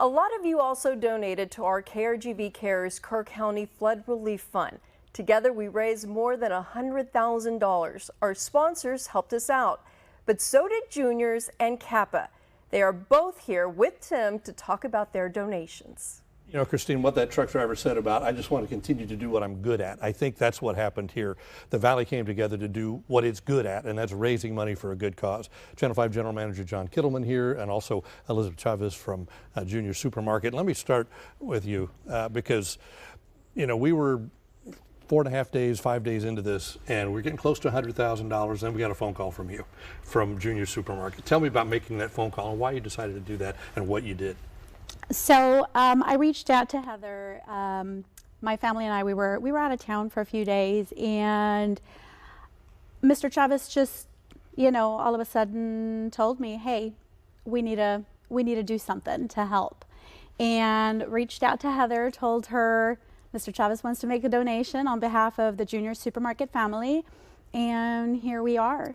A lot of you also donated to our KRGV Cares Kerr County Flood Relief Fund. Together we raised more than $100,000. Our sponsors helped us out, but so did Juniors and Kappa. They are both here with Tim to talk about their donations. You know, Christine, what that truck driver said about, I just want to continue to do what I'm good at. I think that's what happened here. The Valley came together to do what it's good at, and that's raising money for a good cause. Channel 5 General Manager John Kittleman here, and also Elizabeth Chavez from Junior Supermarket. Let me start with you because, you know, we were 4.5 days, 5 days into this, and we're getting close to $100,000. Then we got a phone call from you, from Junior Supermarket. Tell me about making that phone call and why you decided to do that and what you did. So I reached out to Heather. My family and I, we were out of town for a few days, and Mr. Chavez just, you know, all of a sudden told me, "Hey, we need to do something to help," and reached out to Heather, told her Mr. Chavez wants to make a donation on behalf of the Junior Supermarket family, and here we are.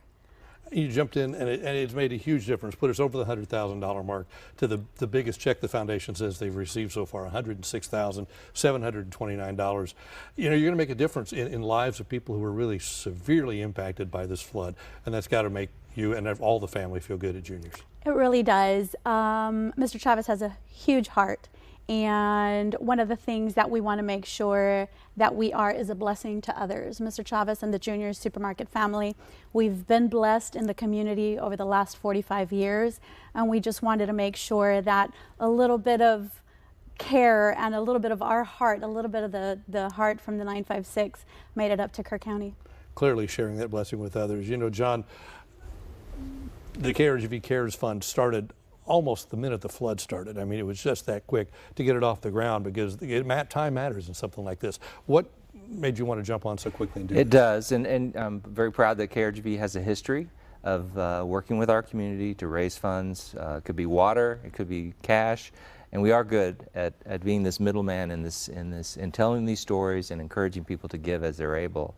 You jumped in, and it's made a huge difference, put us over the $100,000 mark to the biggest check the foundation says they've received so far, $106,729. You know, you're going to make a difference in lives of people who are really severely impacted by this flood, and that's got to make you and all the family feel good at Juniors. It really does. Mr. Chavez has a huge heart. And one of the things that we want to make sure that we are is a blessing to others. Mr. Chavez and the Junior Supermarket family, we've been blessed in the community over the last 45 years, and we just wanted to make sure that a little bit of care and a little bit of our heart, a little bit of the heart from the 956 made it up to Kerr County. Clearly sharing that blessing with others. You know, John, the KRGV Cares Fund started almost the minute the flood started. I mean, it was just that quick to get it off the ground because time matters in something like this. What made you want to jump on so quickly and do It this? does, and I'm very proud that KRGV has a history of working with our community to raise funds. It could be water, it could be cash, and we are good at being this middleman in telling these stories and encouraging people to give as they're able.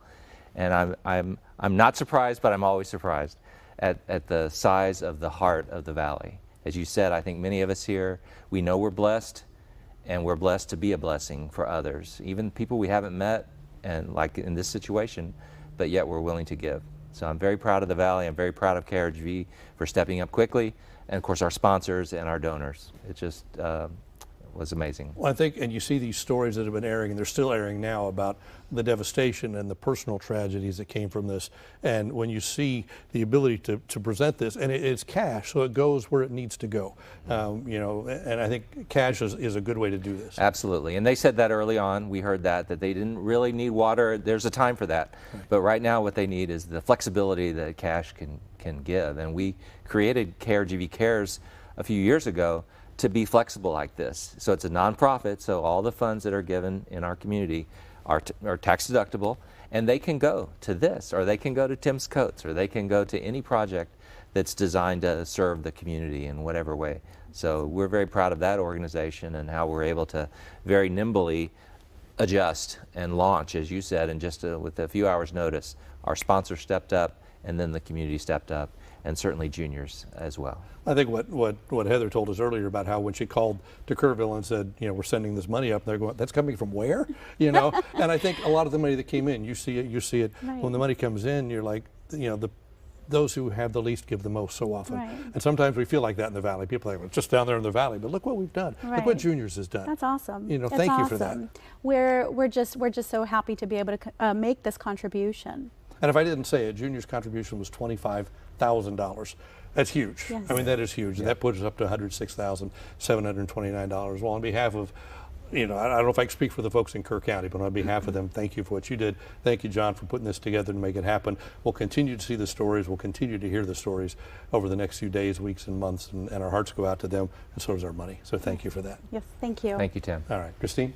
And I'm not surprised, but I'm always surprised at the size of the heart of the Valley. As you said, I think many of us here, we know we're blessed, and we're blessed to be a blessing for others, even people we haven't met, and like in this situation, but yet we're willing to give. So I'm very proud of the Valley. I'm very proud of KRGV for stepping up quickly, and of course our sponsors and our donors. It just was amazing. Well, I think, and you see these stories that have been airing, and they're still airing now, about the devastation and the personal tragedies that came from this. And when you see the ability to present this, and it's cash, so it goes where it needs to go. You know, and I think cash is a good way to do this. Absolutely, and they said that early on. We heard that they didn't really need water. There's a time for that, right. But right now what they need is the flexibility that cash can give. And we created KRGV Cares a few years ago to be flexible like this. So it's a nonprofit, so all the funds that are given in our community are tax deductible, and they can go to this, or they can go to Tim's Coats, or they can go to any project that's designed to serve the community in whatever way. So we're very proud of that organization and how we're able to very nimbly adjust and launch, as you said, in just with a few hours notice. Our sponsor stepped up, and then the community stepped up, and certainly Juniors as well. I think what Heather told us earlier about how when she called to Kerrville and said, you know, we're sending this money up, they're going, that's coming from where? You know, and I think a lot of the money that came in, you see it. Right. When the money comes in, you're like, you know, those who have the least give the most so often. Right. And sometimes we feel like that in the Valley. People are like, well, it's just down there in the Valley, but look what we've done. Right. Look what Juniors has done. That's awesome. You know, That's thank you awesome. for that. We're just so happy to be able to make this contribution. And if I didn't say it, Junior's contribution was $25,000. That's huge. Yes. I mean, that is huge. Yeah. And that puts us up to $106,729. Well, on behalf of, you know, I don't know if I can speak for the folks in Kerr County, but on behalf of them, thank you for what you did. Thank you, John, for putting this together to make it happen. We'll continue to see the stories. We'll continue to hear the stories over the next few days, weeks, and months, and our hearts go out to them, and so does our money. So thank you for that. Yes, thank you. Thank you, Tim. All right, Christine?